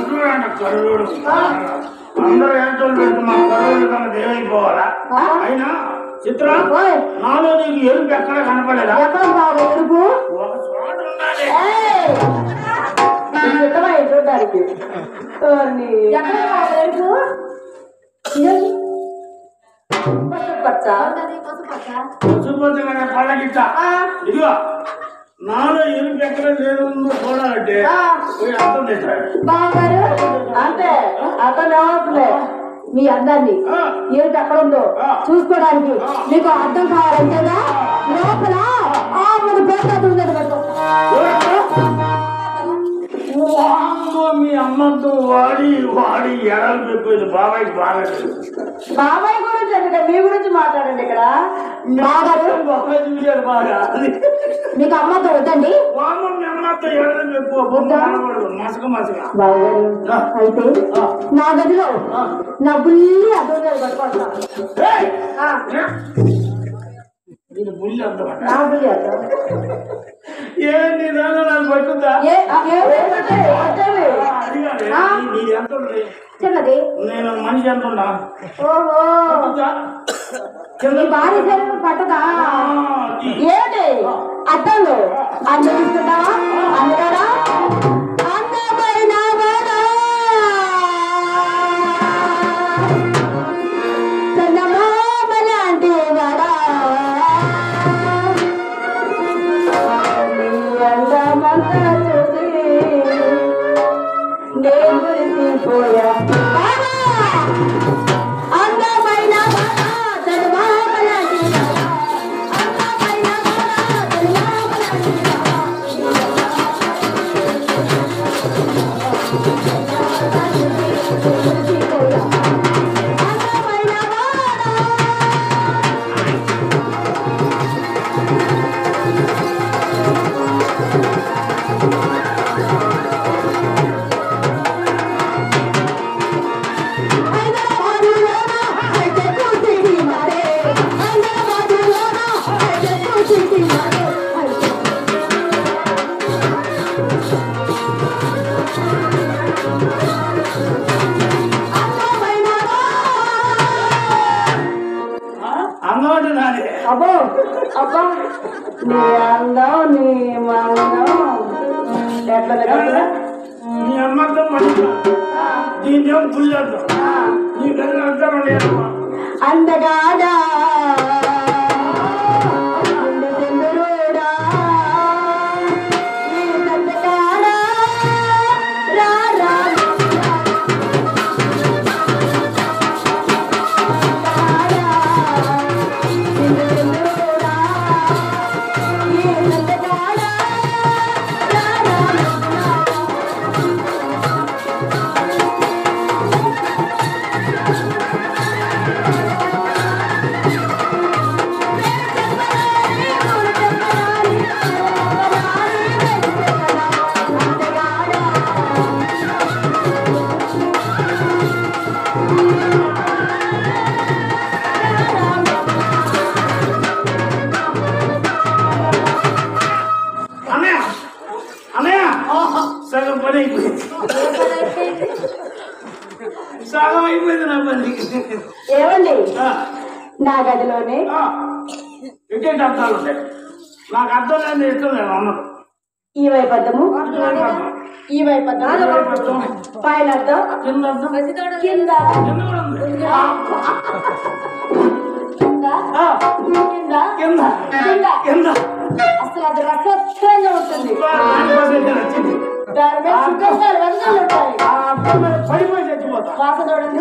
చూడండి. కరుడు అందరూ ఏంటో మా కరువులు కన్నా దేవైపోవాలా? అయినా చిత్ర నాలో నీకు ఎరుపు ఎక్కడ కనపడలేదా? ఎరుపు ఒక చోట ఉండాలి చూడడానికి. పశుపతి పళ్ళగిట్ట ఇదిగో నాలో ఎరుపు ఎక్కడ లేదు చూడాలంటే అర్థం చేశాడు అంటే అతను అవసరలే మీ అర్థాన్ని ఏమిటి ఎక్కడ ఉందో చూసుకోవడానికి. మీకు అర్థం కావాలంటేగా లోపల మీ అమ్మతో వాడి వాడి ఎడలు చెప్పేది బాబాయ్కి బాగా బాబాయ్ గురించి ఎందుకంటే మీ గురించి మాట్లాడండి. ఇక్కడ బాబాయ్ చూశారు బాగా మీకు అమ్మతో వద్దండి. మీ అమ్మతో ఎడలు చెప్పు మసక మసక. అయితే నా గదిలో నా బుల్లి అర్థం పట్టుకుంటా. బుల్లి అర్థం నా బుల్లి అర్థం ఏంటి నాకు పట్టుద్దా? చిన్నది నేను మనిషి ఎంత ఉన్నా? ఓహో భారీ శరీరం పట్టదా? ఏంటి అర్థంలో అందరిస్తున్నావా? అందరా అందమైన చందమామ లాంటి వాడా అందమంతా చూసి నేను మురిసిపోయా. అందమైన చందమామ లాంటి అందమైన చందమామ అబ్బో అబ్బా నీ అందం నీ మందం ఎట్లా నీ అమ్మతో మంచి దీన్ని పుల్లొద్దు నీ గదిలో అర్థం అందగాడా ఏమండి నా గదిలోనే అర్థాలు ఉంటాయి. నాకు అర్థం లేని ఇష్టం లేదు అన్నది. ఈ వైపు అర్థము ఈ వైపు అర్థం పైన అర్థం కింద అర్థం కింద కింద కింద కింద అసలు అది రసత్వంగా ఉంటుంది. దాని మీద సుఖంగాలు వందలు ఉంటాయి. పడిపోయి చచ్చిపోతా. వాసన చూడండి.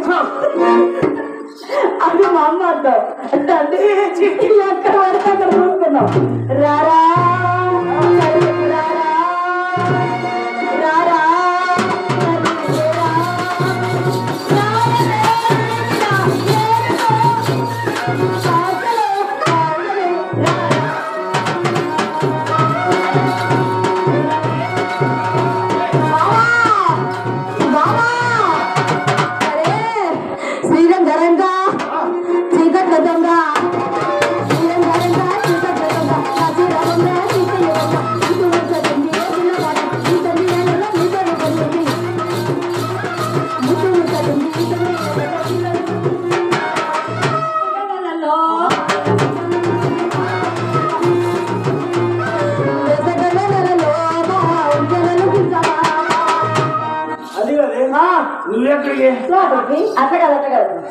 అది మా అమ్మ అర్థం ఎక్కడ వరకు అక్కడ చూసుకున్నాం. రారా రారా శ్రీరంగరంగా చీకట్ల దొంగ శ్రీరంగరంగా చీకట్ల దొంగ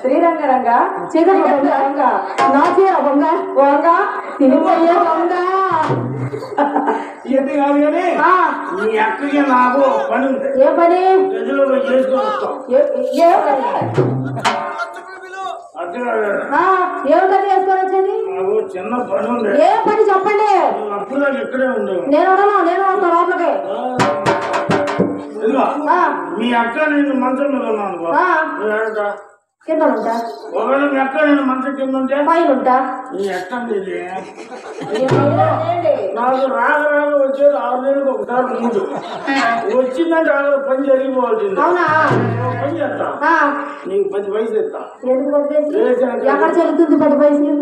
శ్రీరంగరంగ చీకటి వంగ నా చీర వంగ వంగ తినిపోయే వంగ ఇది కాదు కానీ నీ అక్కడికి నాకు పని ఉంది. ఏ పని? గదిలో పోయి చేసుకొని వస్తాం. ఏమిటది వేసుకొని వచ్చేది? నాకు చిన్న పని ఉంది. ఏ పని చెప్పండి. అప్పుడు నాకు ఇక్కడే ఉండవు. నేను వస్తాను లోపలికి. మీ అక్క నేను మంచం మీద ఉన్నాను కింద ఉంటా. ఒకవేళ మీ అక్క నేను మంచం కింద ఉంటే పైన ఉంటా. నీ అక్క నాకు రాగా వచ్చేది 6 నెలలకు ఒకసారి ముందు వచ్చిందంటే ఆగ పని జరిగిపోవాల్సింది. అవునా? పని చేస్తా, నీకు 10 పైసలు ఇస్తా. ఎక్కడ చెల్లుతుంది 10 పైసలు?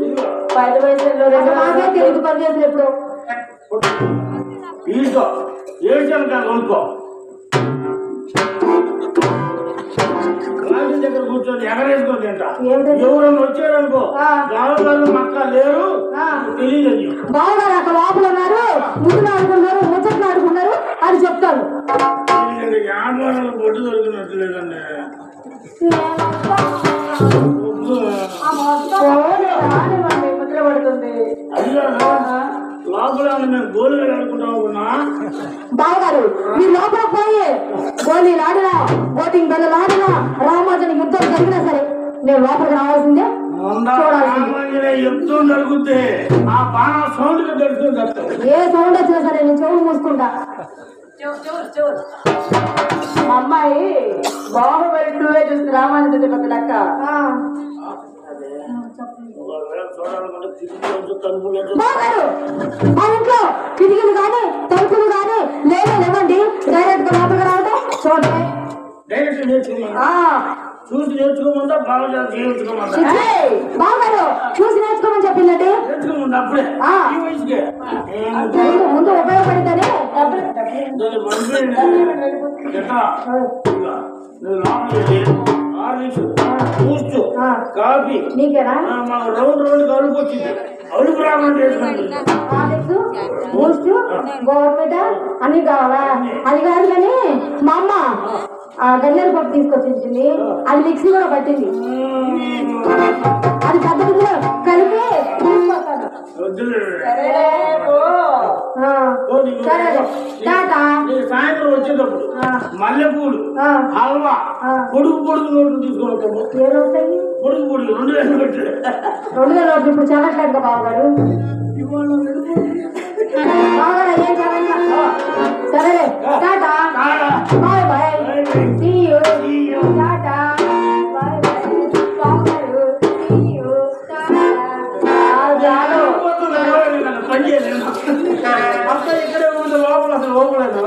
10 పైసలు తెలుగు పని చేసి ఎప్పుడు తీసుకో. ఏడ్చాను కాదు కొనుక్కో. రాజు దగ్గర కూర్చొని ఎగరేసుకో తింటా. ఎవరన్నా వచ్చారనుకో బావగారు మక్క లేరు తెలియదు. బావగారు అక్కడ లోపల ఉన్నారు, ముందు ఆడుకున్నారు, ముచ్చట్లు ఆడుకున్నారు అని చెప్తాను. వ్యాపారాలు బొట్టు దొరికినట్టు లేదండి. ముద్ర పడుతుంది. అయ్యో లోపల మేము గోళీలు ఆడుకుంటామనుకున్నా. బావగారు మీ లోపల పోయి గోళీలు ఆడినా, బోటింగ్ బెల్లలు ఆడినా, రామాజని యుద్ధం జరిగినా సరే నేను లోపలికి రావాల్సిందే. యుద్ధం జరుగుద్ది. ఆ బాణం సౌండ్ తెలుస్తుంది. ఏ సౌండ్ వచ్చినా సరే నేను చెవులు మూసుకుంటా. మా అమ్మాయి బాహుబలి 2 చూస్తుంది రామాజని పెద్ద లెక్క. మా ఇంట్లో కిటికీలు కానీ తలుపులు కానీ లేవండి. డైరెక్ట్ గా లోపలికి రావడం చూడండి. చూసి నేర్చుకోమందా బాగా చేయించుకోమందా? బాగారు చూసి నేర్చుకోమని చెప్పిందండి. నేర్చుకోమంది అప్పుడే ముందు ఉపయోగపడిందని కాఫీ నీకేనా? రౌండ్ కలుపు వచ్చింది. అడుగు రాకుండా గవర్నమెంట్ అన్ని కావాలా? అది కాదు కానీ మా అమ్మ గన్నేరు పప్పు తీసుకొచ్చింది. అది మిక్సీ కూడా పట్టింది. అది పెద్ద కలిపి సాయంత్రం వచ్చేటప్పుడు మల్లెపూలు హల్వా పొడుగు నోట్లు తీసుకొని వస్తాము. పొడుగు 2000 నోట్లు. 2000 నోట్లు ఇప్పుడు చదవట్లేదు కదా బావగారు. సరే ta-ta bye bye. See you ta-ta bye bye. బావగారు సీ యూ టాటా. పని చేయలేదు అక్క ఇక్కడే ఉంది. లోపల అసలు లోపలేదు.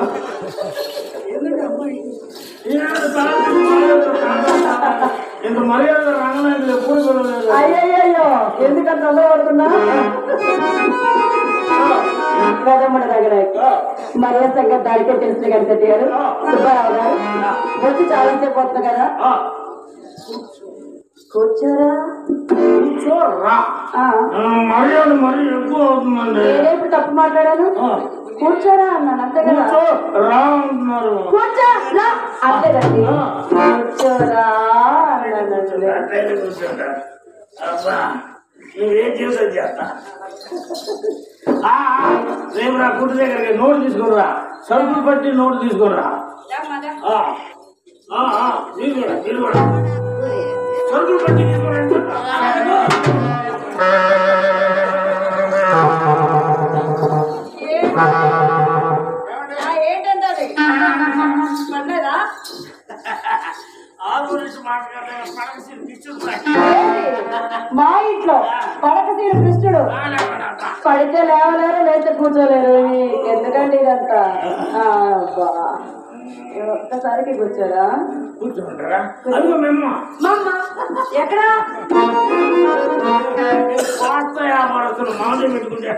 ఇంత మర్యాద రంగనాయకులు ఎప్పుడు చూడలేదు. అయ్యయ్యో ఎందుకంత తొందరపడుతున్నా? గదమ్మడి దగ్గర మర్యాద సంగతి దానికే తెలిసిన గణపతి గారు సుబ్బారావు గారు వచ్చి చాలా సేపు వస్తుంది కదా. కూర్చోరా మర్యాద మరీ ఎక్కువ అవుతుందండి. నేనేప్పుడు తప్పు మాట్లాడాను? కూర్చోరా అన్నాను అంతే కదా. రా అంటున్నారు. కూర్చోరా అంతే కదండి. కూర్చోరా అబ్బా నువ్వేం చేసా చేస్తా. రేపు రా కుట్టు దగ్గరికి నోటు తీసుకురా. సరుకులు పట్టి నోటు తీసుకురా. మీరు కూడా సరుకులు పట్టి తీసుకురా. ఏంటంటే మా ఇంట్లో పడకసీన కృష్ణుడు పడితే లేవలేరు, లేస్తే కూర్చోలేరు. ఎందుకండి ఇదంతా? ఒక్కసారికి కూర్చోరా. కూర్చోంటారా? అదిగో మేము ఎక్కడా కోస్త వ్యాపారస్తులు మామూలు పెట్టుకుంటే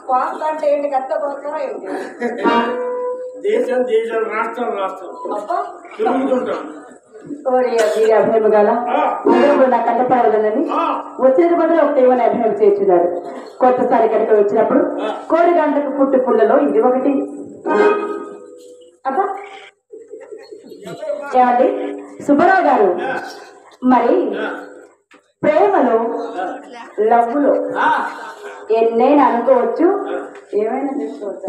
కోస్త అంటే ఏంటి? కత్త కోస్తారా ఏంటి? దేశాలు రాష్ట్రాలు తిరుగుతుంటాం. అభినయం గల నా కంటపడదని వచ్చిన బదులు ఒకటి ఏమైనా అభినయం చేర్చున్నాడు. కొత్తసారి కనుక వచ్చినప్పుడు కోడి గంటకు పుట్టి పుల్లలో ఇది ఒకటి. అబ్బా ఏమండి సుబ్బారావు గారు, మరి ప్రేమలో లవ్వులో ఎన్నైనా అనుకోవచ్చు, ఏమైనా తీసుకోవచ్చు.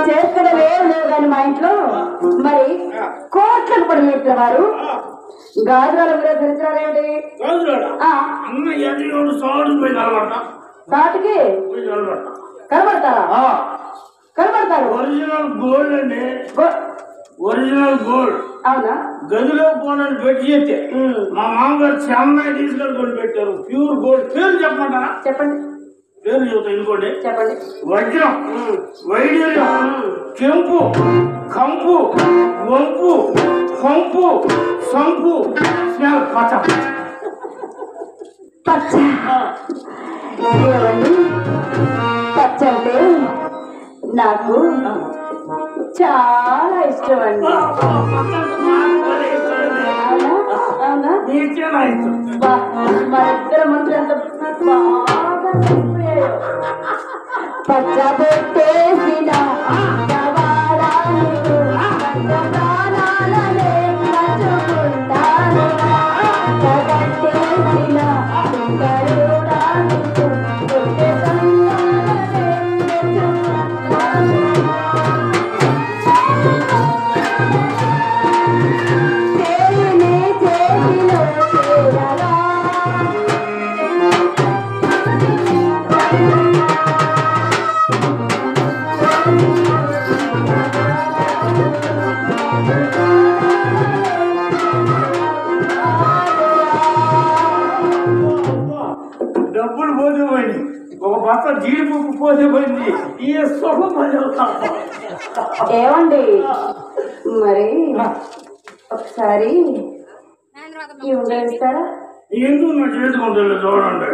చేస్తున్న లేవు కానీ మా ఇంట్లో మరి కోట్లకు పడినట్ల వారు గాజురాలు కూడా తెరిచారేమిటి? సాటికి కనబడతారా? కనబడతారు. ఒరిజినల్ గోల్డ్ అండి, ఒరిజినల్ గోల్డ్. అవునా? గదిలో పోనని పెట్టి చెప్తే మా మామగారు చెన్నై తీసుకెళ్ళి కొని పెట్టారు. Pure gold. పేరు చెప్పమంటారా? చెప్పండి. పేరు చెబుతా ఇంకోటి. చెప్పండి. వజ్రం, వైడూర్యం, కెంపు, కంపు, వంపు, పంపు, సంపు, స్మెల్ పచ్చ. పచ్చ పచ్చ అంటే నాకు చాలా ఇష్టం అండి. అవునా? మా ఇద్దరు మనుషులు ఎంత బాగా అయిపోయాయో. పచ్చ పెట్టేసిన డబ్బులు పోతే పోయింది, ఒక బస్త జీడిపప్పు పోతే పోయింది. ఈ సుఖం ఏమండి మరి ఒకసారి ఇస్తారా? ఎందుకు నా చేసుకుంటుంది చూడండి.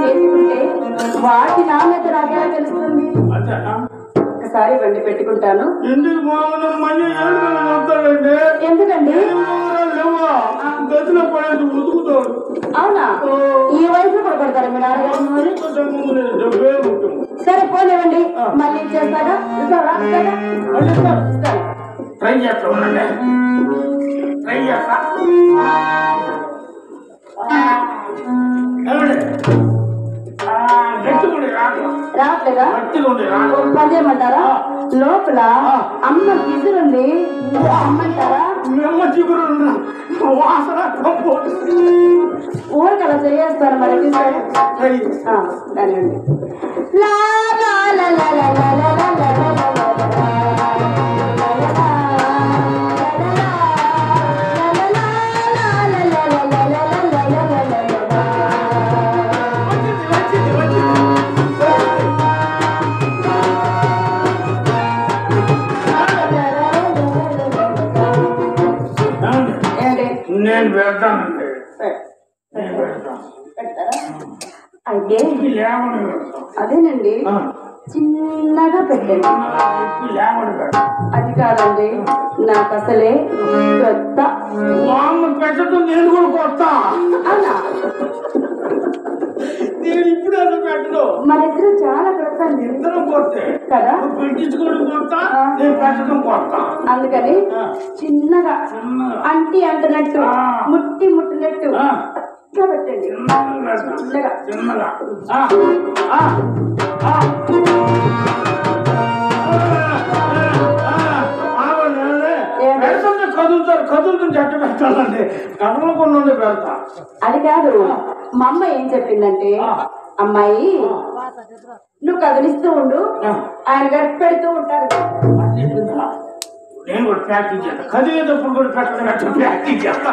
చేసుకుంటే వాటి నాణ్యత నాకేలా తెలుస్తుంది? ఒకసారి బండి పెట్టుకుంటాను. ఎందుకు బాగున్నా మళ్ళీ చెప్తాడండి. ఎందుకండి? గదిలో పడేది ఉతుకుతాడు. అవునా? ఈ వయసులో కూడా పడతారా మీ నాన్నగారు? సరే పోలేవండి, మళ్ళీ చేస్తారా? ట్రై చేస్తా ఉండండి. ట్రై చేస్తా. రావట్లేదా? పని చేయమంటారా? లోపల అమ్మ గిజురుంది, అమ్మంటారా? ఊరికి అలా చేయేస్తాను మరి. దానివ్వండి. నేను పెడతానండి. అయితే అదేనండి, చిన్నగా పెట్టండి. అది కాదండి, నాకు అసలే కొత్త పెట్టడం నేను కూడా కొత్త. అవునా? నేను ఇప్పుడు అసలు పెట్టను. మన ఇద్దరు చాలా కొత్త. ఇద్దరం కొత్త కదా? పెట్టించుకోవడం కొత్త, నేను పెట్టడం కొత్త. అందుకని చిన్నగా అంటి అంటున్నట్టు, ముట్టి ముట్టినట్టు పెట్టండి. చిన్నగా చిన్నగా కదులుతుంది చెట్టు పెట్టాలండి. కదలకుండా పెడతా. అది కాదు, మా అమ్మ ఏం చెప్పిందంటే, అమ్మాయి నువ్వు కదిలిస్తూ ఉండు, ఆయన గడిపి పెడుతూ ఉంటారు. నేను కూడా ప్రాక్టీస్ చేస్తాను. కదిలేటప్పుడు కూడా పెట్టడం ప్రాక్టీస్ చేస్తా.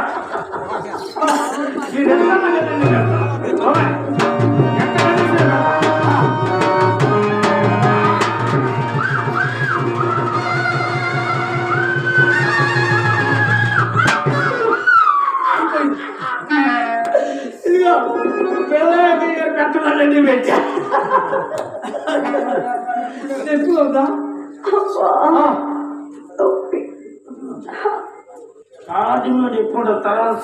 ఇదిగో పెట్టాలని పెట్టా. ఎక్కువదా స్టార్టింగ్ ఇప్పుడు తర్వాత